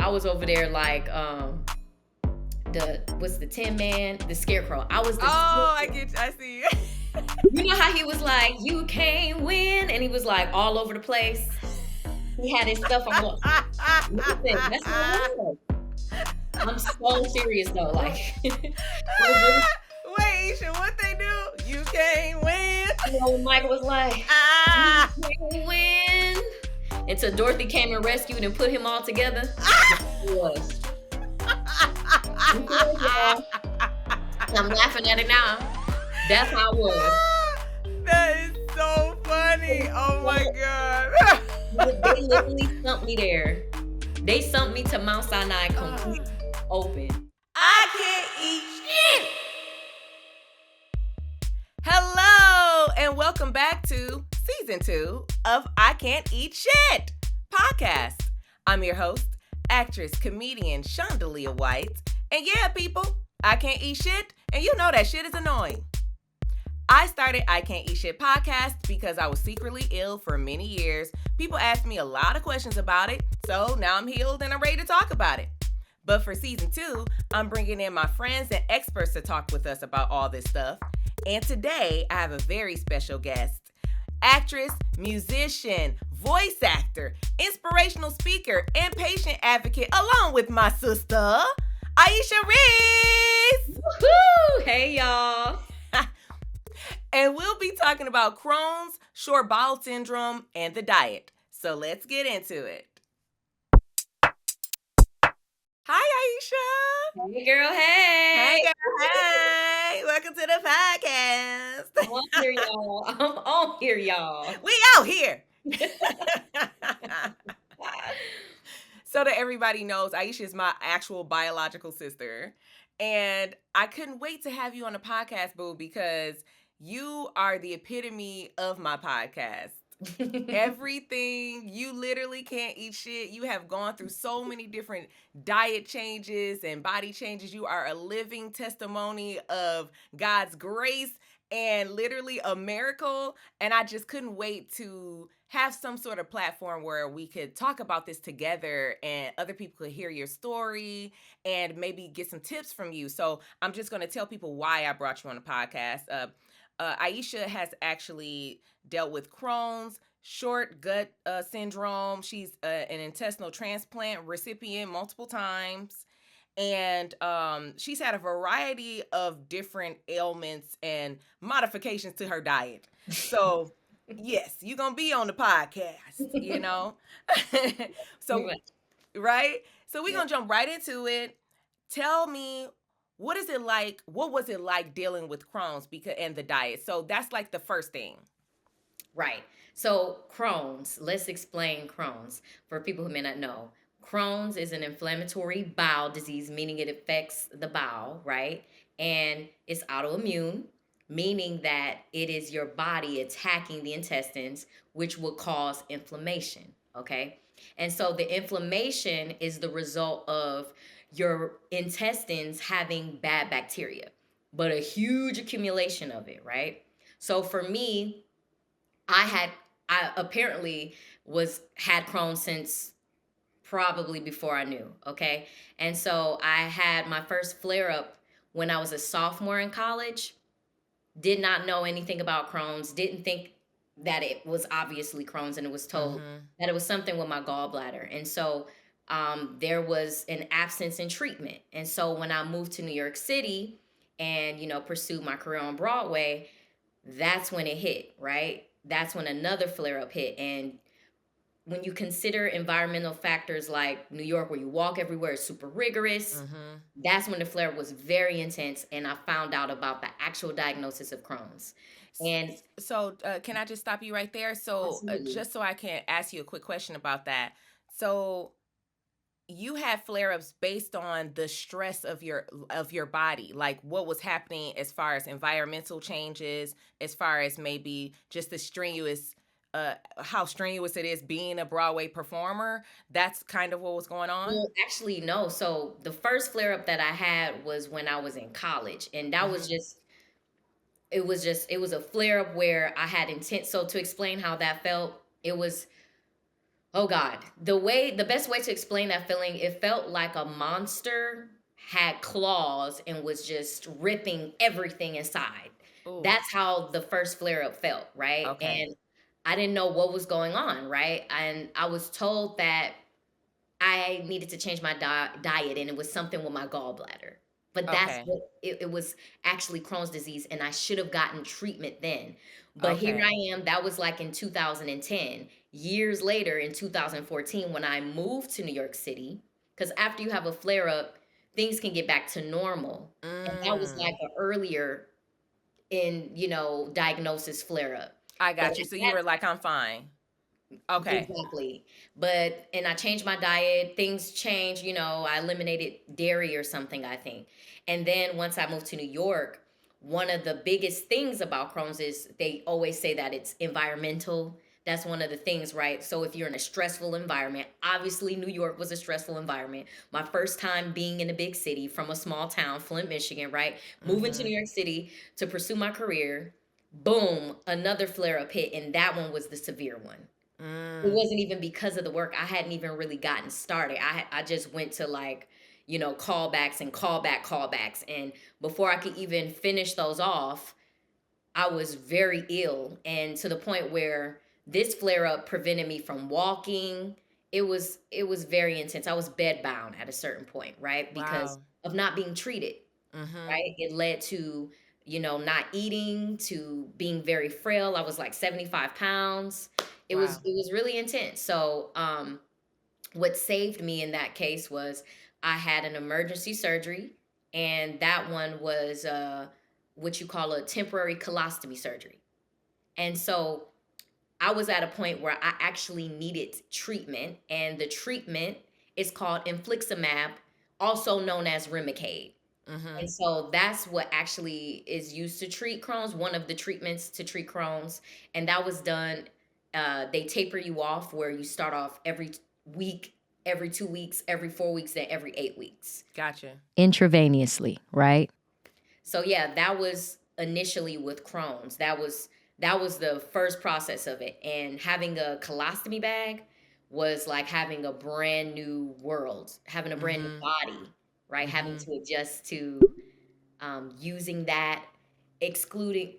I was over there like the Tin Man, the Scarecrow. I was the I see. You know how he was like, you can't win, and he was like all over the place. He had his stuff on. Listen, that's how it was. I'm so serious though. Like, it was really, Wait, Aeisha, what they do? You can't win. when Michael was like, Ah! you can't win, until Dorothy came and rescued and put him all together. It was. I'm laughing at it now. That's how it was. That is so funny. Oh my God. They literally stumped me there. They stumped me to Mount Sinai completely open. I can't eat shit. Hello, and welcome back to season 2 of I Can't Eat Shit podcast. I'm your host, actress, comedian Shondalia White. And yeah, people, I can't eat shit, and you know that shit is annoying. I started I Can't Eat Shit podcast because I was secretly ill for many years. People asked me a lot of questions about it, so now I'm healed and I'm ready to talk about it. But for season 2, I'm bringing in my friends and experts to talk with us about all this stuff. And today, I have a very special guest. Actress, musician, voice actor, inspirational speaker, and patient advocate, along with my sister, Aeisha Reese. Woohoo! Hey, y'all. And we'll be talking about Crohn's, short bowel syndrome, and the diet. So let's get into it. Hi, Aeisha. Hey, girl. Hey. Hey, girl. Hey. Welcome to the podcast. I'm on here, y'all. I'm on here, y'all. We out here. So that everybody knows, Aeisha is my actual biological sister. And I couldn't wait to have you on the podcast, boo, because you are the epitome of my podcast. Everything, you literally can't eat shit. You have gone through so many different diet changes and body changes. You are a living testimony of God's grace and literally a miracle. And I just couldn't wait to have some sort of platform where we could talk about this together and other people could hear your story and maybe get some tips from you. So I'm just going to tell people why I brought you on the podcast. Aeisha has actually dealt with Crohn's, short gut syndrome. She's an intestinal transplant recipient multiple times. And she's had a variety of different ailments and modifications to her diet. So, yes, you're going to be on the podcast, you know? So, right? So we're going to jump right into it. Tell me, what was it like dealing with Crohn's and the diet? So that's like the first thing. Right. So Crohn's, let's explain Crohn's for people who may not know. Crohn's is an inflammatory bowel disease, meaning it affects the bowel, right? And it's autoimmune, meaning that it is your body attacking the intestines, which will cause inflammation, okay? And so the inflammation is the result of your intestines having bad bacteria, but a huge accumulation of it, right? So for me, I apparently had Crohn's since probably before I knew, okay? And so I had my first flare up when I was a sophomore in college. Did not know anything about Crohn's, didn't think that it was obviously Crohn's, and it was told that it was something with my gallbladder. And so there was an absence in treatment. And so when I moved to New York City and, pursued my career on Broadway, that's when it hit, right? That's when another flare-up hit. And when you consider environmental factors like New York, where you walk everywhere, it's super rigorous, that's when the flare was very intense. And I found out about the actual diagnosis of Crohn's. And so can I just stop you right there? So just so I can ask you a quick question about that. So you had flare-ups based on the stress of your body, like what was happening as far as environmental changes, as far as maybe just the strenuous, how strenuous it is being a Broadway performer. That's kind of what was going on. Well, actually, no. So the first flare-up that I had was when I was in college, and that was it was a flare-up where I had intense. So to explain how that felt, it was Oh God, the best way to explain that feeling, it felt like a monster had claws and was just ripping everything inside. Ooh. That's how the first flare up felt, right? Okay. And I didn't know what was going on, right? And I was told that I needed to change my diet, and it was something with my gallbladder. But that's Okay. what it was, actually Crohn's disease, and I should have gotten treatment then. But here I Okay. am. That was like in 2010. Years later, in 2014, when I moved to New York City, because after you have a flare up, things can get back to normal, and that was like Mm. an earlier in diagnosis flare up. I But got you. at So you that were like, I'm fine. Okay. Exactly. And I changed my diet. Things changed, I eliminated dairy or something, I think. And then once I moved to New York, one of the biggest things about Crohn's is they always say that it's environmental. That's one of the things, right? So if you're in a stressful environment, obviously New York was a stressful environment. My first time being in a big city from a small town, Flint, Michigan, right? Moving to Mm-hmm. New York City to pursue my career, boom, another flare up hit, and that one was the severe one. It Mm. wasn't even because of the work. I hadn't even really gotten started. I just went to like, callbacks and callbacks. And before I could even finish those off, I was very ill, and to the point where this flare up prevented me from walking. It was very intense. I was bedbound at a certain point, right? Because Wow. of not being treated, Mm-hmm. right? It led to, not eating, to being very frail. I was like 75 pounds. It was Wow. it was really intense. So, what saved me in that case was I had an emergency surgery, and that one was what you call a temporary colostomy surgery. And so I was at a point where I actually needed treatment, and the treatment is called infliximab, also known as Remicade. Mm-hmm. And so that's what actually is used to treat Crohn's, one of the treatments to treat Crohn's. And that was done, they taper you off where you start off every week, every 2 weeks, every 4 weeks, then every 8 weeks. Gotcha. Intravenously, right? So yeah, that was initially with Crohn's. That was the first process of it. And having a colostomy bag was like having a brand new world, having a brand new Mm-hmm. body, right? Having Mm-hmm. to adjust to using that, excluding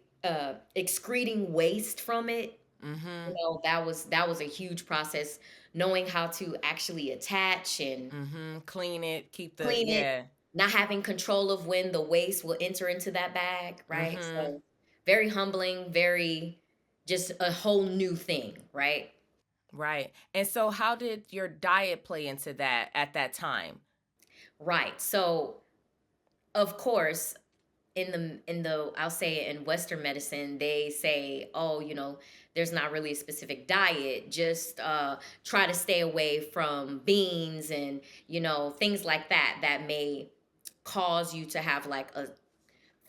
excreting waste from it. Mm-hmm. That was a huge process. Knowing how to actually attach and Mm-hmm. Clean it. Keep the clean it, yeah. not having control of when the waste will enter into that bag, right? Mm-hmm. So very humbling, very, just a whole new thing, right? Right. And so how did your diet play into that at that time? Right. So of course, in the I'll say in Western medicine, they say, oh, there's not really a specific diet. Just try to stay away from beans and things like that may cause you to have like a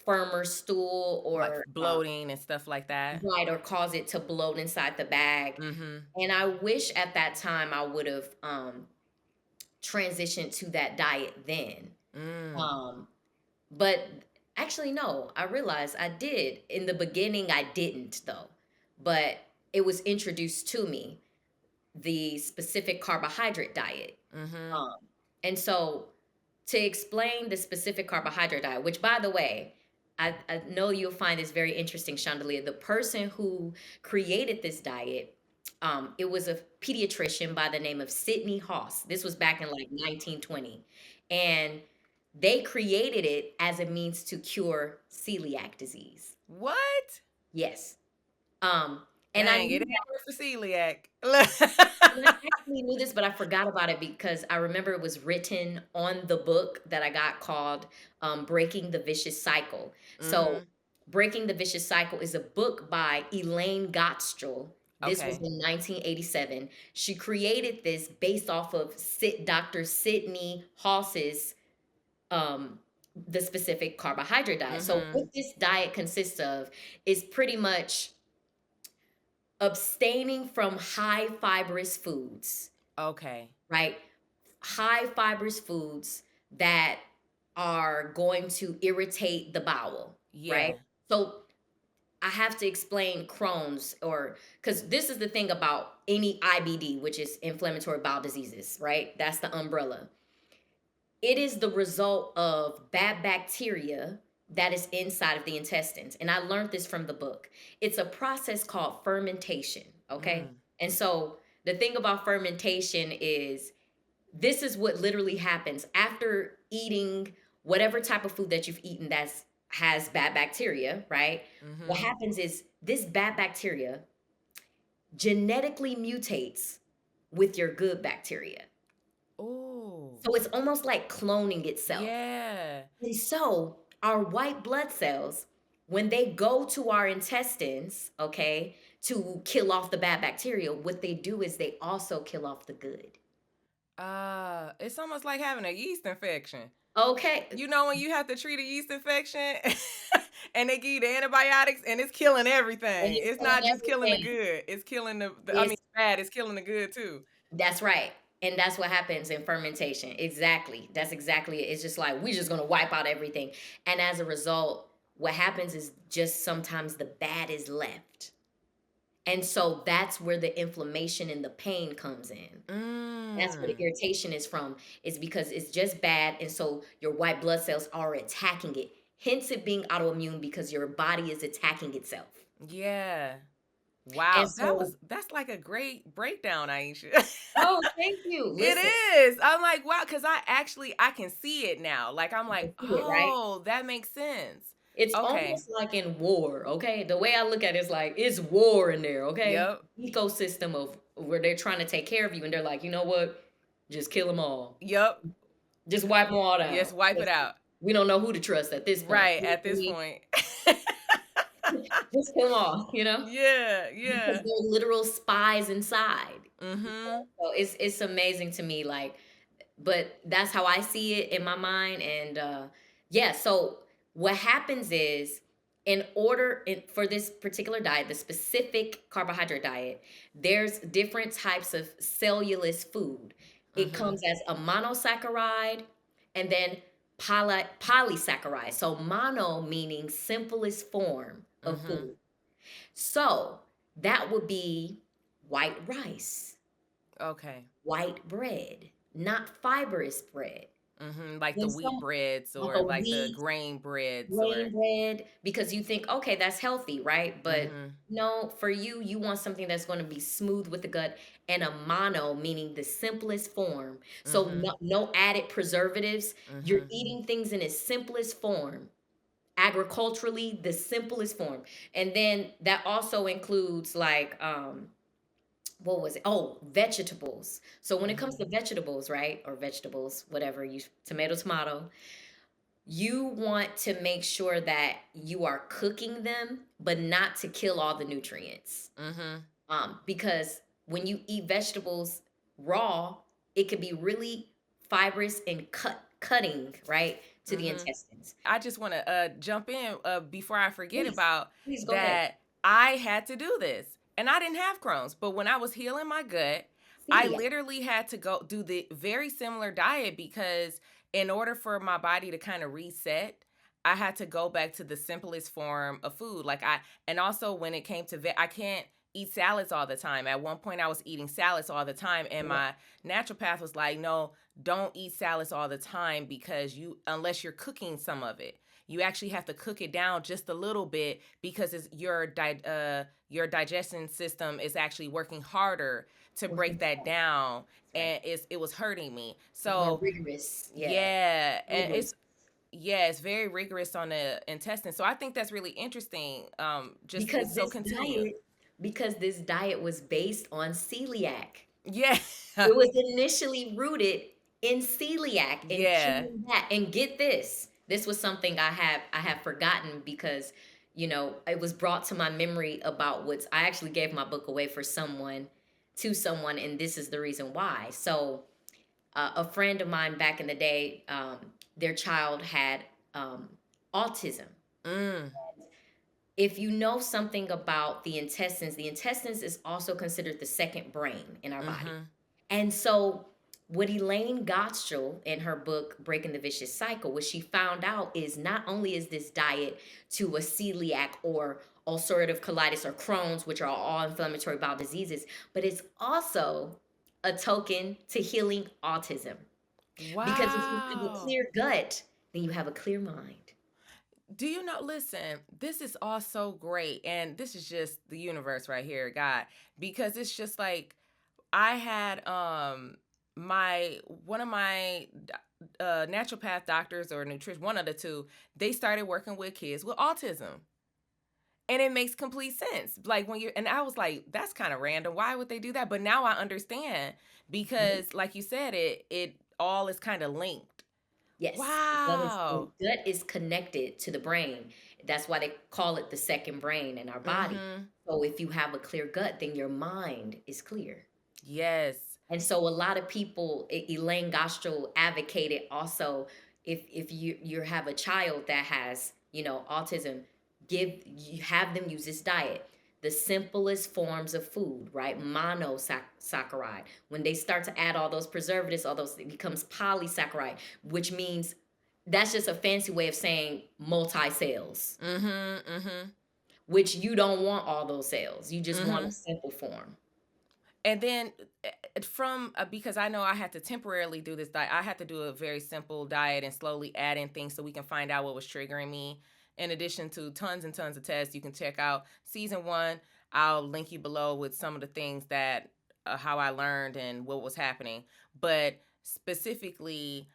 firmer stool, Like or bloating and stuff like that? right, or cause it to bloat inside the bag. Mm-hmm. And I wish at that time I would have transitioned to that diet then. Mm. Um, but actually, no, I realized I did. In the beginning, I didn't, though. But it was introduced to me, the specific carbohydrate diet. Mm-hmm. Um, and so, to explain the specific carbohydrate diet, which, by the way, I know you'll find this very interesting, Shondalia. The person who created this diet, it was a pediatrician by the name of Sidney Hoss. This was back in like 1920. And they created it as a means to cure celiac disease. What? Yes. Um, and I Dang, it knew ain't work for celiac. And I actually knew this, but I forgot about it because I remember it was written on the book that I got called Breaking the Vicious Cycle. So, Mm-hmm. Breaking the Vicious Cycle is a book by Elaine Gottschall. This was Okay. in 1987. She created this based off of Dr. Sidney Hoss's um, the specific carbohydrate diet. So, Mm-hmm. what this diet consists of is pretty much abstaining from high fibrous foods, Okay. right? High fibrous foods that are going to irritate the bowel, right? Yeah. So I have to explain Crohn's, or because this is the thing about any IBD, which is inflammatory bowel diseases, right? That's the umbrella. It is the result of bad bacteria that is inside of the intestines. And I learned this from the book. It's a process called fermentation, okay? Mm. And so the thing about fermentation is this is what literally happens after eating whatever type of food that you've eaten that's has bad bacteria, right? What Mm-hmm. happens is this bad bacteria genetically mutates with your good bacteria. Oh, So it's almost like cloning itself. yeah. And so our white blood cells, when they go to our intestines, okay, to kill off the bad bacteria, what they do is they also kill off the good. It's almost like having a yeast infection. Okay. You know when you have to treat a yeast infection and they give you the antibiotics and it's killing And everything. it's It's killing not just killing the everything. good. It's killing I mean It's bad, it's killing the good too. That's right. And that's what happens in fermentation. Exactly. That's exactly it. It's just like we're just gonna wipe out everything. And as a result, what happens is just sometimes the bad is left. And so that's where the inflammation and the pain comes in. That's where the Mm. irritation is from. It's because it's just bad. And so your white blood cells are attacking it. Hence it being autoimmune because your body is attacking itself. Yeah. And Wow, so, that's like a great breakdown, Aisha. oh, thank you. It Listen, is. I'm like, wow, because I can see it now. Like I'm you can like, see it, right? oh, that makes sense. It's Okay. almost like in war, okay? The way I look at it is like it's war in there, okay? Yep. Ecosystem of where they're trying to take care of you, and they're like, you know what? Just kill them all. Yep. Just wipe them all Yes, out. wipe it 'Cause out. we don't know who to trust at this point. Right at this point. Just kill them all, you know? Yeah, Because yeah. they're literal spies inside. Mhm. So it's amazing to me, like, but that's how I see it in my mind. And yeah, so what happens is for this particular diet, the specific carbohydrate diet, there's different types of cellulose food. It Mhm. comes as a monosaccharide and then polysaccharide. So mono meaning simplest form of Mhm. food. So that would be white rice, Okay. white bread, not fibrous bread. Mhm. Like the Then wheat some breads like or a like the wheat grain breads grain or bread because you think, okay, that's healthy, right? But mhm. no, for you, you want something that's going to be smooth with the gut and a mono, meaning the simplest form. So Mhm. no added preservatives. You're Mhm. eating things in its simplest form. Agriculturally, the simplest form. And then that also includes like what was it? Oh, vegetables. So when it comes Mhm. to vegetables, right? Or vegetables, whatever you tomato, you want to make sure that you are cooking them, but not to kill all the nutrients. Mhm. Because when you eat vegetables raw, it could be really fibrous and cutting, right, to the Mhm. intestines. I just want to jump in before I forget Please, about please go ahead. that I had to do this. And I didn't have Crohn's, but when I was healing my gut, I Celiac. literally had to go do the very similar diet because in order for my body to kind of reset, I had to go back to the simplest form of food. And also when it came to I can't eat salads all the time. At one point I was eating salads all the time and my naturopath was like, "No, don't eat salads all the time because unless you're cooking some of it, you actually have to cook it down just a little bit because your digestion system is actually working harder to break Working that hard. down, That's right. and it was hurting me. It's more So rigorous. Yeah. yeah, and Rigorous. it's very rigorous on the intestine. So I think that's really interesting. Just Because so continue. this diet was based on celiac. Yeah, It was initially rooted in celiac and yeah. killing that. And get this, this was something I have forgotten because it was brought to my memory about what's I actually gave my book away for someone to someone, and this is the reason why. So a friend of mine back in the day, their child had autism. Mm, If you know something about the intestines is also considered the second brain in our body. mm-hmm, And so, what Elaine Gottschall in her book Breaking the Vicious Cycle, what she found out is not only is this diet to a celiac or ulcerative colitis or Crohn's, which are all inflammatory bowel diseases, but it's also a token to healing autism. Because if you have a Wow. clear gut, then you have a clear mind. Do you know, listen, this is all so great. And this is just the universe right here, God, because it's just like I had my one of my naturopath doctors or nutrition, one of the two, they started working with kids with autism. And it makes complete sense. Like when you're, and I was like, that's kind of random. Why would they do that? But now I understand Mhm. because, like you said, it all is kind of linked. Yes, the Wow. gut is connected to the brain. That's why they call it the second brain in our body. Mm-hmm. So if you have a clear gut, then your mind is clear. Yes. And so a lot of people, Elaine Gostrel advocated also, if you have a child that has, autism, you have them use this diet. The simplest forms of food, right? Monosaccharide. When they start to add all those preservatives, all those, it becomes polysaccharide, which means that's just a fancy way of saying multi-cells, Mm-hmm. Mm-hmm. which you don't want all those cells. You just want Mm-hmm. a simple form. And then from because I know I had to temporarily do this diet, I had to do a very simple diet and slowly add in things so we can find out what was triggering me. In addition to tons and tons of tests, you can check out season 1. I'll link you below with some of the things that how I learned and what was happening. But specifically,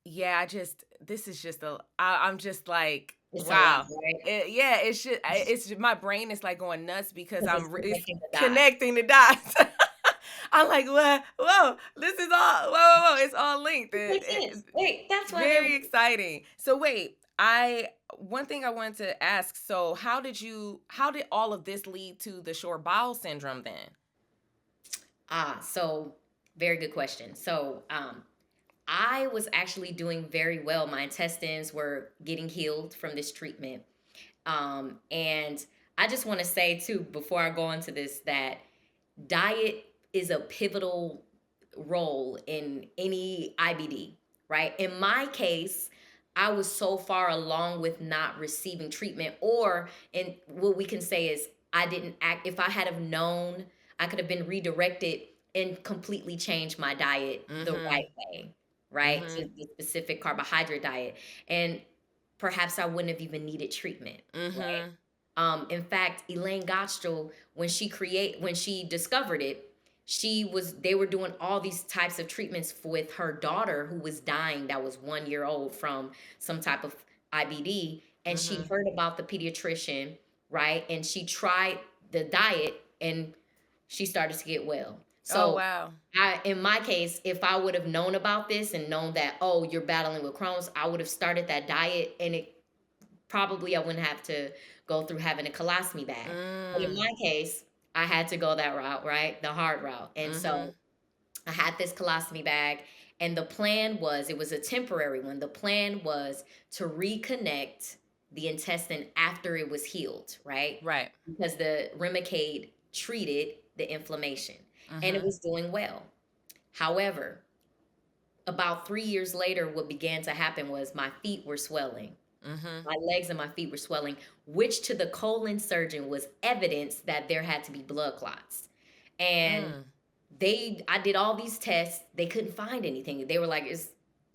yeah, this is just I'm just like, It's a lot, wow. right? Yeah, it's my brain is like going nuts because Because it's it's connecting the dots. connecting the dots. I'm like, what? Whoa, this is all, whoa, it's all linked. It makes sense. Wait, that's why they Very exciting. So wait, one thing I wanted to ask, so how did all of this lead to the short bowel syndrome then? so very good question. So, I was actually doing very well. My intestines were getting healed from this treatment. And I just want to say too, before I go into this, that diet is a pivotal role in any IBD, right? In my case, I was so far along with not receiving treatment, or in what we can say is I didn't act. If I had have known, I could have been redirected and completely changed my diet the Mm-hmm. right way, right? Mm-hmm. To the specific carbohydrate diet. And perhaps I wouldn't have even needed treatment, right? Mm-hmm. In fact, Elaine Gostrel, when she discovered it, they were doing all these types of treatments with her daughter who was dying, that was 1 year old from some type of IBD, and she Mm-hmm. heard about the pediatrician, right? And she tried the diet and she started to get well. Oh So wow. in my case, if I would have known about this and known that, oh, you're battling with Crohn's, I would have started that diet, and it probably I wouldn't have to go through having a colostomy bag. But in Mm. my case, I had to go that route, right? The hard route. And Mm-hmm. so I had this colostomy bag, and the plan was, it was a temporary one. The plan was to reconnect the intestine after it was healed, right? Right. Because the Remicade treated the inflammation and it Mm-hmm. was doing well. However, about 3 years later, what began to happen was my feet were swelling. Mm-hmm. My legs and my feet were swelling, which to the colon surgeon was evidence that there had to be blood clots. And Mm. I did all these tests. They couldn't find anything. They were like, it's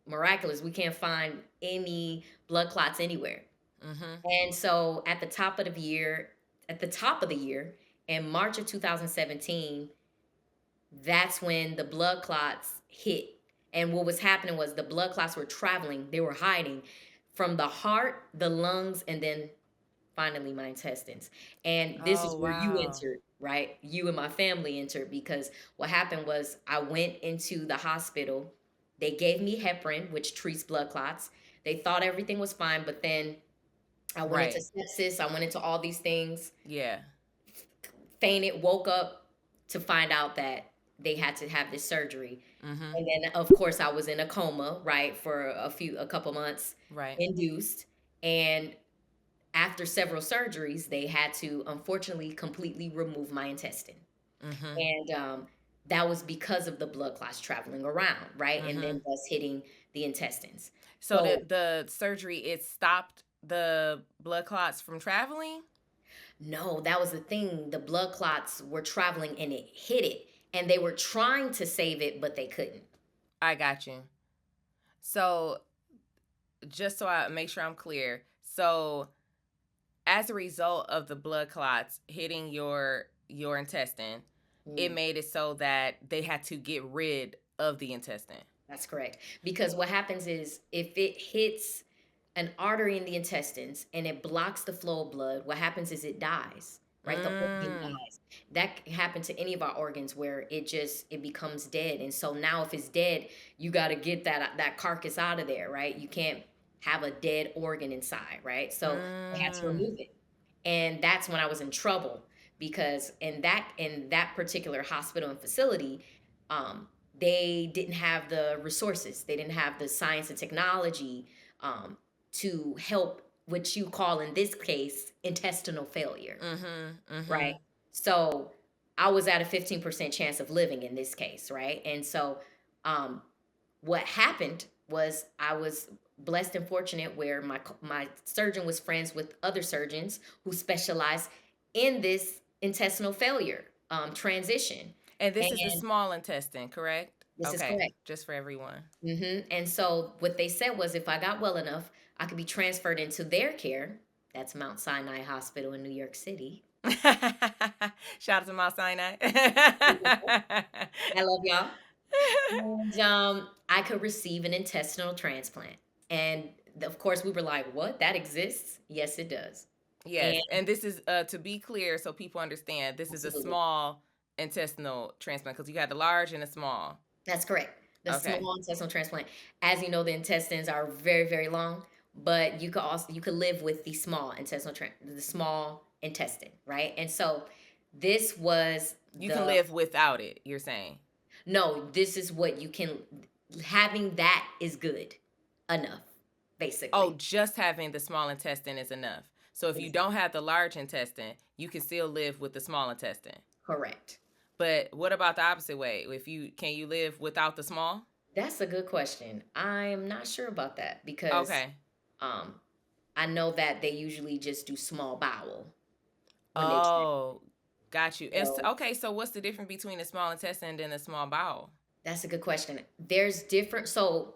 miraculous. We can't find any blood clots anywhere. Mm-hmm. And so at the top of the year, in March of 2017, that's when the blood clots hit. And what was happening was the blood clots were traveling, they were hiding from the heart, the lungs, and then finally my intestines. And this Oh is where you wow. entered, right? You and my family entered, because what happened was I went into the hospital. They gave me heparin, which treats blood clots. They thought everything was fine, but then I went into Right. sepsis. I went into all these things, Yeah. fainted, woke up to find out that they had to have this surgery. Mm-hmm. And then of course I was in a coma, right, for a couple months, Right. induced. And after several surgeries, they had to unfortunately completely remove my intestine. Mm-hmm. And that was because of the blood clots traveling around, right? And Mm-hmm. then thus hitting the intestines. So So the surgery, it stopped the blood clots from traveling? No, that was the thing. The blood clots were traveling and it hit it. And they were trying to save it, but they couldn't. I got you. So, just so I make sure I'm clear. So, as a result of the blood clots hitting your intestine, it made it so that they had to get rid of the intestine. That's correct. Because what happens is if it hits an artery in the intestines and it blocks the flow of blood, what happens is it dies, right? The organ dies. That can happen to any of our organs where it becomes dead. And so now if it's dead, you got to get that carcass out of there, right? You can't have a dead organ inside, right? So they had to remove it. And that's when I was in trouble because in that particular hospital and facility, they didn't have the resources. They didn't have the science and technology to help what you call in this case intestinal failure, right? So I was at a 15% chance of living in this case, right? And so what happened was I was blessed and fortunate where my surgeon was friends with other surgeons who specialize in this intestinal failure transition. And this is the small intestine, correct? This is correct. Just for everyone. And so what they said was if I got well enough, I could be transferred into their care. That's Mount Sinai Hospital in New York City. Shout out to Mount Sinai. I love y'all. And I could receive an intestinal transplant. And of course, we were like, what? That exists? Yes, it does. Yes. And this is, to be clear, so people understand, this is a small intestinal transplant because you had the large and the small. That's correct. The small intestinal transplant. As you know, the intestines are very, very long, but you could live with the small the small intestine, right? And so this was you can live without it, you're saying? No, this is what you can, having that is good enough, basically. Oh, just having the small intestine is enough. So if you don't have the large intestine, you can still live with the small intestine. Correct. But what about the opposite way? Can you live without the small? That's a good question. I'm not sure about that because I know that they usually just do small bowel. Oh, got you. So what's the difference between the small intestine and the small bowel? That's a good question. There's different. So,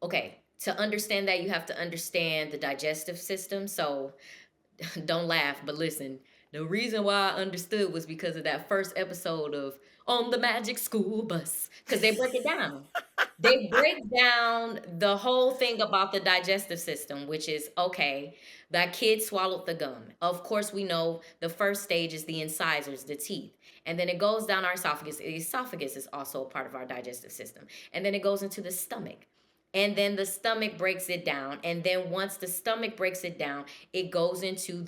to understand that, you have to understand the digestive system. So don't laugh, but listen. The reason why I understood was because of that first episode of On the Magic School Bus. Because they break it down. They break down the whole thing about the digestive system, which is, that kid swallowed the gum. Of course, we know the first stage is the incisors, the teeth. And then it goes down our esophagus. The esophagus is also a part of our digestive system. And then it goes into the stomach. And then the stomach breaks it down. And then once the stomach breaks it down, it goes into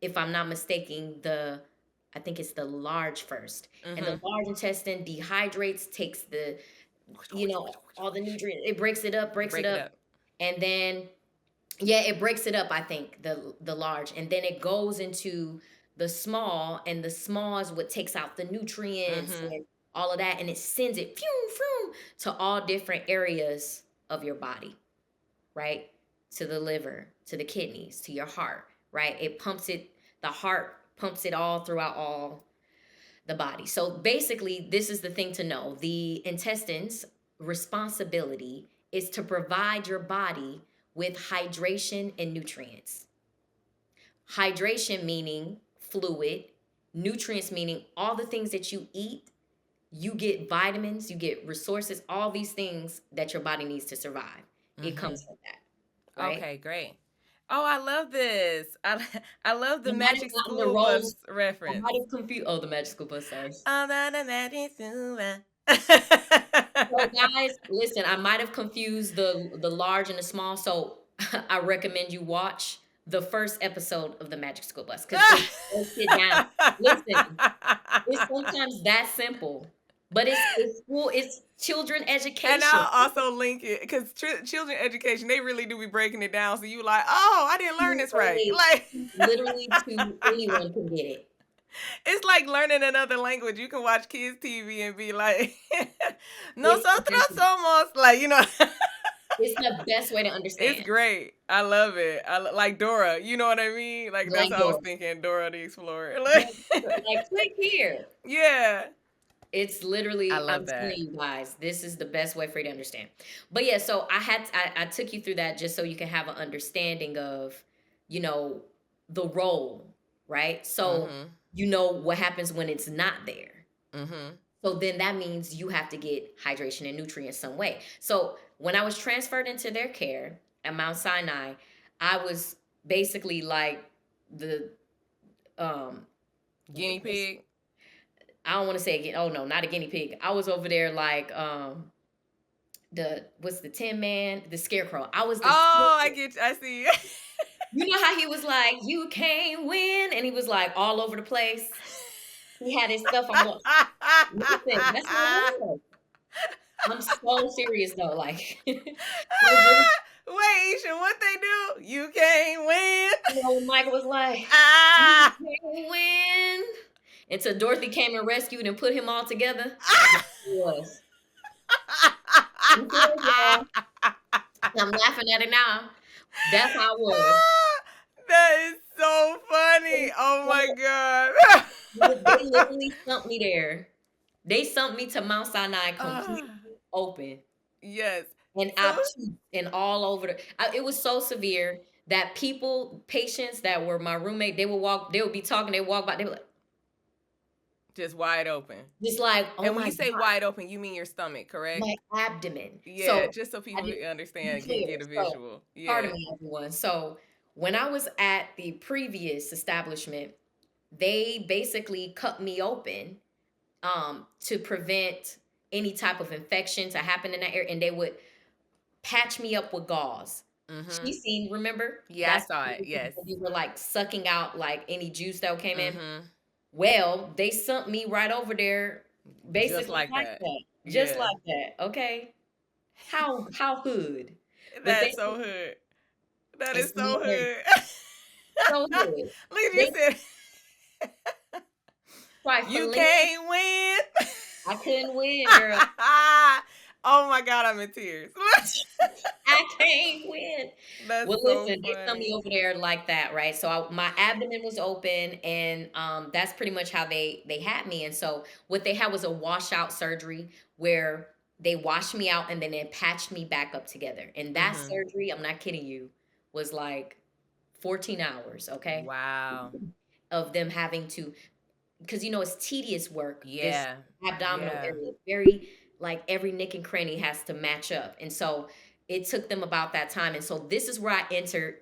if I'm not mistaken, I think it's the large first. And the large intestine dehydrates, takes all the nutrients. It breaks it up. And then, it breaks it up, I think, the large. And then it goes into the small, and the small is what takes out the nutrients and all of that. And it sends it to all different areas of your body, right? To the liver, to the kidneys, to your heart. Right? The heart pumps it all throughout all the body. So basically, this is the thing to know. The intestines' responsibility is to provide your body with hydration and nutrients. Hydration meaning fluid, nutrients meaning all the things that you eat, you get vitamins, you get resources, all these things that your body needs to survive. It comes from that. Right? Okay, great. Oh, I love this. I love the Magic School Bus reference. I might have confused. Oh, the Magic School Bus, sorry. The Magic School Bus. So guys, listen, I might have confused the large and the small. So I recommend you watch the first episode of the Magic School Bus. Because they sit down. Listen, it's sometimes that simple. But it's children education. And I'll also link it because children education, they really do be breaking it down. So you like, I didn't learn this right. Like literally anyone can get it. It's like learning another language. You can watch kids TV and be like, nosotros somos, like, It's the best way to It's understand. great. I love it. Like Dora. You know what I mean? Like that's Like how I was Dora. thinking. Dora the Explorer. Like click here. Yeah. It's I literally, I'm love telling that. you guys, this is the best way for you to understand. But yeah, so I took you through that just so you can have an understanding of, you know, the role, right? So Mm-hmm. you know what happens when it's not there. Mm-hmm. So then that means you have to get hydration and nutrients some way. So when I was transferred into their care at Mount Sinai, I was basically like the um Guinea pig. I don't want to say again. Oh no, not a guinea pig. I was over there like the what's the Tin Man, the Scarecrow. I was the Oh, I Scarecrow. get you. I see. You know how he was like, "You can't win," and he was like all over the place. He had his stuff. I'm like, listen, that's what it was. I'm so serious though. Like, it was really, Wait, Isha, what they do? You can't win. you know, when Michael was like, "You Ah! can't win," until Dorothy came and rescued and put him all together. It was. I'm serious, y'all. I'm laughing at it now. That's how it was. That is so funny. They Oh my stumped god. they literally stumped me there. They stumped me to Mount Sinai completely Ah, open yes. and So obtuse and all over it was so severe that patients that were my roommate, they would be talking, they would walk by, they were like, just wide open. just like, oh And when my you say God, wide open, you mean your stomach, correct? my abdomen. Yeah, So just so I people did be understand, can clear. get a So visual. pardon Yeah. me, everyone. So when I was at the previous establishment, they basically cut me open to prevent any type of infection to happen in that area, and they would patch me up with gauze. Mm-hmm. She seen, remember? Yeah, I That's saw it. Yes. we were like sucking out like any juice that came in. Mm-hmm. Well, they sent me right over there, Just basically like like that. that, just Yeah. like that. Okay, how hood, but That's so hood. That they is sent me so over there hood. so hood. Look at you They said you trifling. can't win. I couldn't win, girl. Oh my god, I'm in tears. I can't win. That's Well, so listen, they sent me funny. over there like that, right? So my abdomen was open, and that's pretty much how they had me. And so what they had was a washout surgery where they washed me out and then they patched me back up together. And that Mm-hmm. surgery, I'm not kidding you, was like 14 hours, okay, Wow. of them having to, because you know it's tedious work. This Yeah. abdominal Yeah. area, very like every nick and cranny has to match up, and so it took them about that time. And so this is where I entered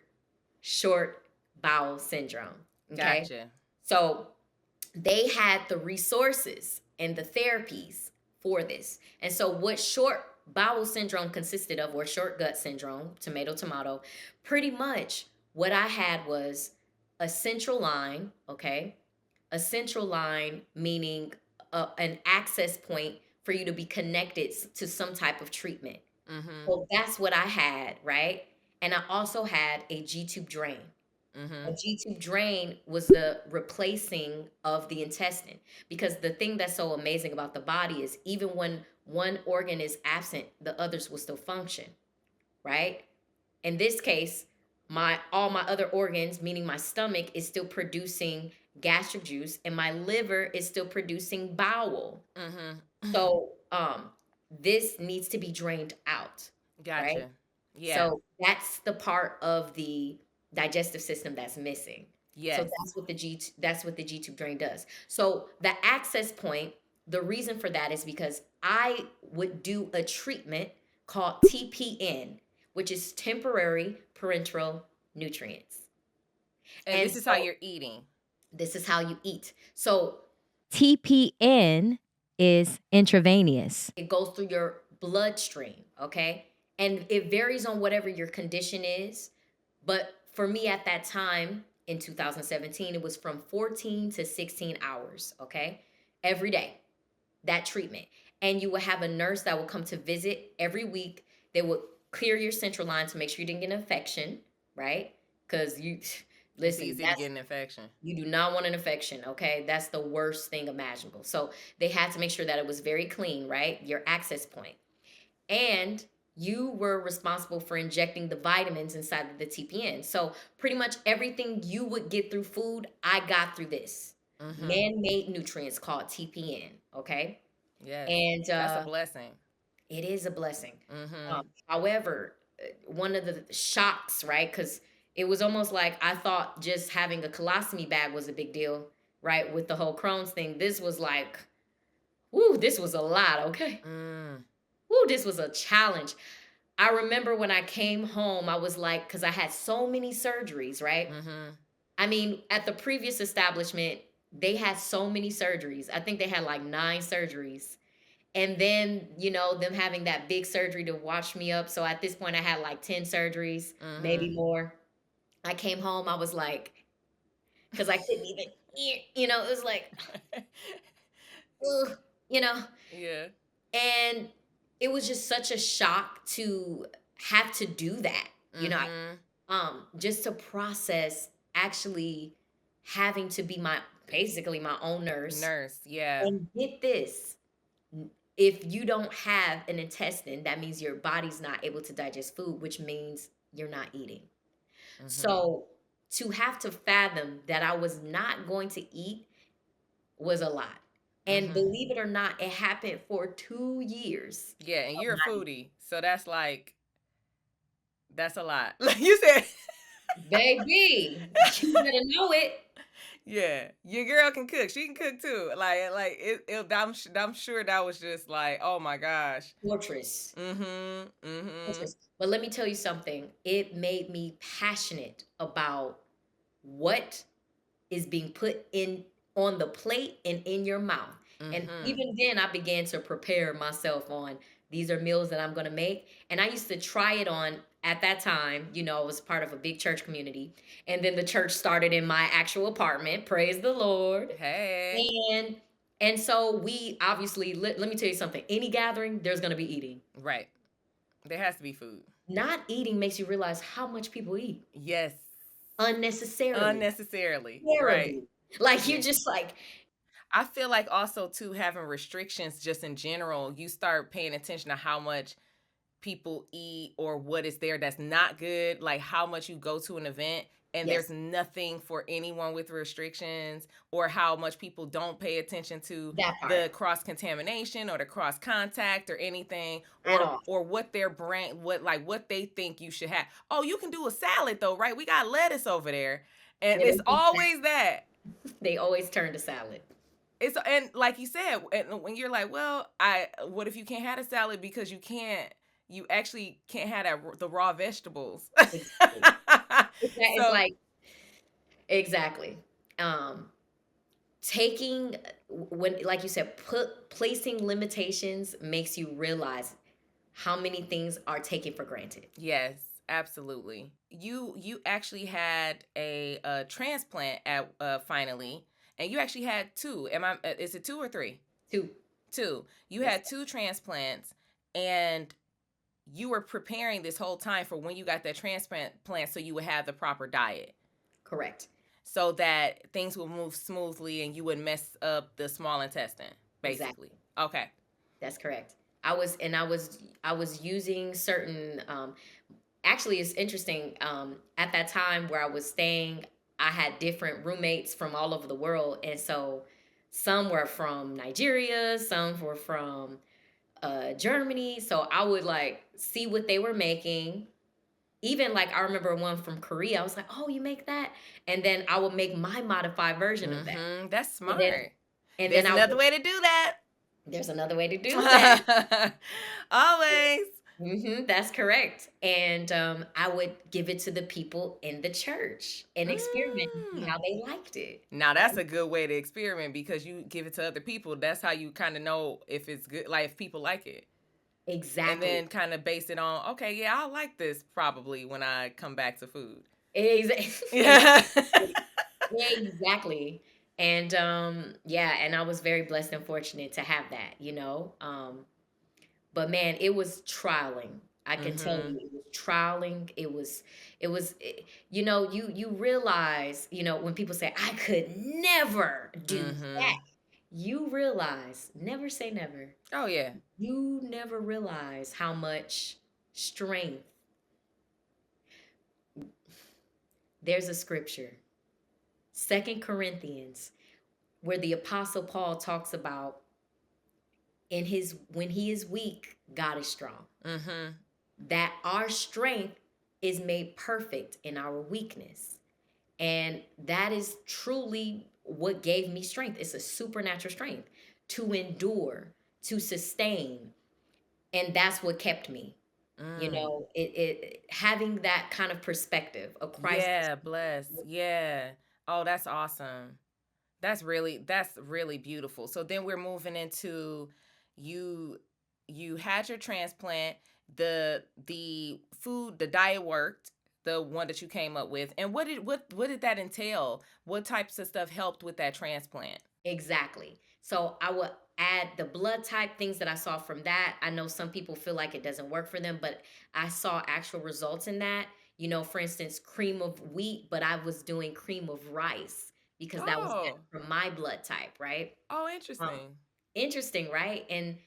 short bowel syndrome. Okay, Gotcha. so they had the resources and the therapies for this. And so what short bowel syndrome consisted of, or short gut syndrome, tomato tomato, pretty much what I had was a central line, okay, a central line, meaning an access point for you to be connected to some type of treatment. Mm-hmm. So that's what I had, right? And I also had a G tube drain. Mm-hmm. A G tube drain was the replacing of the intestine, because the thing that's so amazing about the body is even when one organ is absent, the others will still function, right? In this case, my all my other organs, meaning my stomach, is still producing gastric juice, and my liver is still producing bowel. Mm-hmm. So this needs to be drained out, right? Gotcha. Yeah. So that's the part of the digestive system that's missing. So Yes. that's what the G tube drain does. So the access point, the reason for that is because I would do a treatment called TPN, which is temporary parenteral nutrients. And And this is how so you're eating. this is how you eat. So TPN is intravenous. It goes through your bloodstream, okay? And it varies on whatever your condition is. But for me at that time in 2017, it was from 14 to 16 hours, okay? Every day, that treatment. And you will have a nurse that will come to visit every week. They would clear your central line to make sure you didn't get an infection, right? Because you, It's listen, easy to get an infection. you do not want an infection, okay? That's the worst thing imaginable. So they had to make sure that it was very clean, right? Your access point. And you were responsible for injecting the vitamins inside of the TPN. So pretty much everything you would get through food, I got through this man-made nutrients called TPN. Okay, Yes. and That's a blessing. it is a blessing. Mm-hmm. However, one of the shocks, right? Because it was almost like I thought just having a colostomy bag was a big deal, right? With the whole Crohn's thing, this was like, whoo, this was a lot. Okay, Mm. whoo, this was a challenge. I remember when I came home, I was like, because I had so many surgeries, right? Mm-hmm. I mean, at the previous establishment, they had so many surgeries. I think they had like 9 surgeries. And then, them having that big surgery to wash me up. So at this point, I had like 10 surgeries, maybe Mm-hmm. more. I came home, I was like, because I couldn't even eat, it was like, ugh, you know, Yeah. and it was just such a shock to have to do that, Mm-hmm. just to process actually having to be basically my own nurse. Nurse. Yeah. And get this, if you don't have an intestine, that means your body's not able to digest food, which means you're not eating. Mm-hmm. So to have to fathom that I was not going to eat was a lot. And Mm-hmm. believe it or not, it happened for 2 years Yeah, and of you're a not eating. foodie, so that's a lot. Like you said. Baby, you better know it. Yeah, your girl can cook. She can cook too. I'm sure that was just like, oh my gosh. Fortress. Mm-hmm. Mm-hmm. Fortress. But let me tell you something. It made me passionate about what is being put in on the plate and in your mouth. And Mm-hmm. even then I began to prepare myself on these are meals that I'm going to make. And I used to try it on at that time, I was part of a big church community. And then the church started in my actual apartment. Praise the Lord. Hey. And and so we obviously let me tell you something. Any gathering, there's going to be eating. Right. There has to be food. Not eating makes you realize how much people eat Yes. unnecessarily, Unnecessarily. Right. terribly. Like you're Yeah. just like, I feel like also too having restrictions just in general, you start paying attention to how much people eat or what is there that's not good, like how much you go to an event and there's yes, nothing for anyone with restrictions, or how much people don't pay attention to that part the cross contamination or the cross contact or anything, at or all. what their brand, what they think you should have. Oh, you can do a salad though, right? We got lettuce over there. And Yeah, it's always that. they always turn to salad. It's, and like you said, and when you're like, well, I what if you can't have a salad because you actually can't have the raw vegetables. Exactly. It's So like exactly. Um, taking when, like you said, placing limitations makes you realize how many things are taken for granted. yes, absolutely. You actually had a transplant at finally, and you actually had two. Am I? Is it two or three? Too. Two. You Yes, had two transplants, and you were preparing this whole time for when you got that transplant plant, so you would have the proper diet, correct. so that things will move smoothly and you would mess up the small intestine, Exactly. basically. Okay. That's correct. I was using certain actually it's interesting at that time where I was staying, I had different roommates from all over the world, and so some were from Nigeria, some were from Germany, so I would like see what they were making. Even like I remember one from Korea, I was like, oh, you make that, and then I would make my modified version of that. Mm-hmm. That's and then smart. and then There's I would, another way to do that. there's another way to do that. Always. That's correct. And I would give it to the people in the church and experiment and see Mm. how they liked it. Now that's a good way to experiment, because you give it to other people. That's how you kind of know if it's good, like if people like it. And Exactly. then kind of base it on, okay, yeah, I like this probably when I come back to food. Exactly. Yeah. Exactly. And yeah, and I was very blessed and fortunate to have that. But man, it was trialing. I can tell Mhm. you, it was trialing. You realize, when people say, I could never do that, Mhm. you realize, never say never. Oh yeah. You never realize how much strength. There's a scripture, Second Corinthians, where the Apostle Paul talks about when he is weak, God is strong. Mm-hmm. That our strength is made perfect in our weakness. And that is truly what gave me strength. It's a supernatural strength to endure, to sustain. And that's what kept me. Mm. It having that kind of perspective, a Christ. Yeah, bless. Yeah. Oh, that's awesome. That's really beautiful. So then we're moving into you you had your transplant, the food, the diet worked, the one that you came up with. And what did that entail? What types of stuff helped with that transplant? Exactly. So I would add the blood type, things that I saw from that. I know some people feel like it doesn't work for them, but I saw actual results in that. For instance, cream of wheat, but I was doing cream of rice because that was better Oh. for my blood type, right? Oh, Um, interesting. Interesting, right? And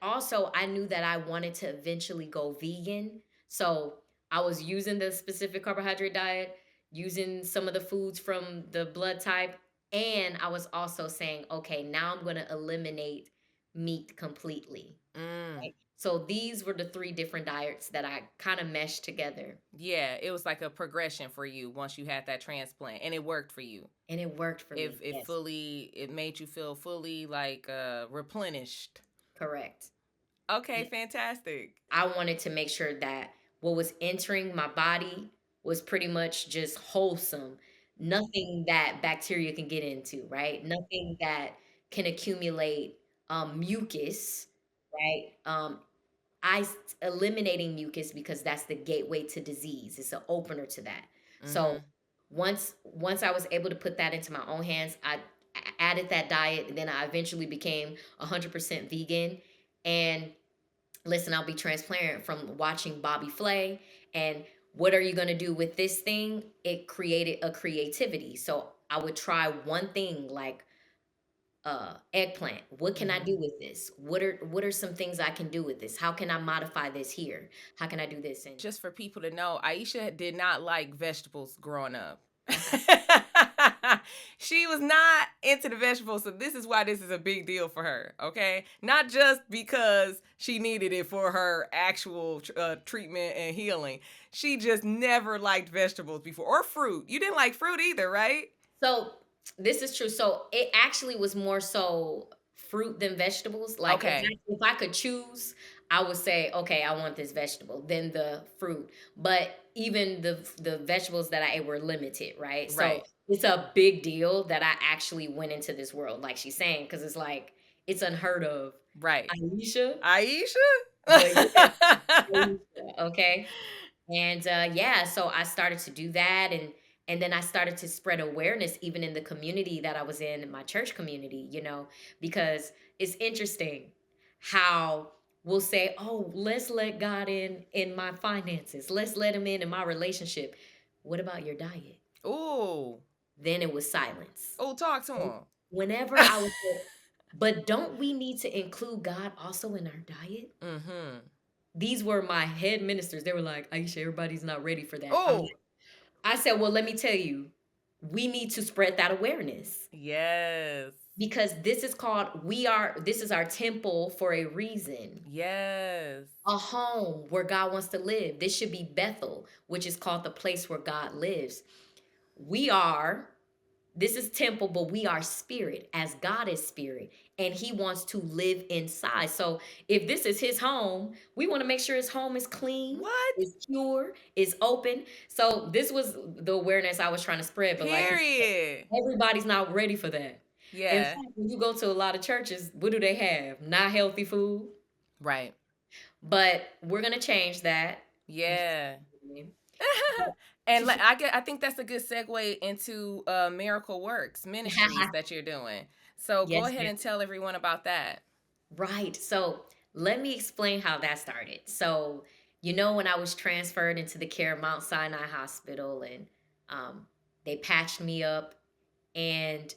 also, I knew that I wanted to eventually go vegan. So I was using the specific carbohydrate diet, using some of the foods from the blood type. And I was also saying, okay, now I'm going to eliminate meat completely. Mm. Right? So these were the three different diets that I kind of meshed together. Yeah, it was like a progression for you once you had that transplant and it worked for you. And it worked for If me. it Yes, fully it made you feel fully like replenished. correct. Okay, fantastic. I wanted to make sure that what was entering my body was pretty much just wholesome. Nothing that bacteria can get into, right? Nothing that can accumulate mucus, right? Eliminating mucus because that's the gateway to disease. It's an opener to that. So Mhm. once I was able to put that into my own hands, I added that diet, and then I eventually became 100% vegan. And listen, I'll be transparent, from watching Bobby Flay and what are you going to do with this thing? It created a creativity. So I would try one thing like eggplant. What can I do Mhm. with this? What are some things I can do with this? How can I modify this here? How can I do this? And Just for people to know, Aisha did not like vegetables growing up. okay. She was not into the vegetables, so this is why this is a big deal for her, okay? Not just because she needed it for her actual treatment and healing. She just never liked vegetables before, or fruit. You didn't like fruit either, right? So this is true. So it actually was more so fruit than vegetables. Like Okay. if I could choose, I would say, okay, I want this vegetable, then the fruit. But even the vegetables that I ate were limited, right? So Right. it's a big deal that I actually went into this world, like she's saying, because it's like it's unheard of. Right. Aisha, Aisha? but yeah, Aisha, okay. And yeah, so I started to do that, and then I started to spread awareness even in the community that I was in my church community, because it's interesting how we'll say, "Oh, let's let God in my finances. Let's let him in my relationship." What about your diet? Ooh. Then it was silence. Oh, talk to And him. whenever I was but don't we need to include God also in our diet? Mhm. These were my head ministers. They were like, "Aisha, everybody's not ready for that." Oh, I said, well, let me tell you, we need to spread that awareness yes. because this is our temple for a reason. Yes. A home where God wants to live. This should be Bethel, which is called the place where God lives. We are This is temple, but we are spirit, as God is spirit, and he wants to live inside. So if this is his home, we want to make sure his home is clean, What? is pure, is open. So this was the awareness I was trying to spread, but like you said, Period. everybody's not ready for that. In Yeah. fact, when you go to a lot of churches, what do they have? Not healthy food. Right. But we're gonna change that. Yeah. But And to- I think that's a good segue into Miracle Works Ministries that you're doing. So go yes, ahead ma'am. and tell everyone about that. Right. So let me explain how that started. So, when I was transferred into the care of Mount Sinai Hospital, and um, they patched me up, and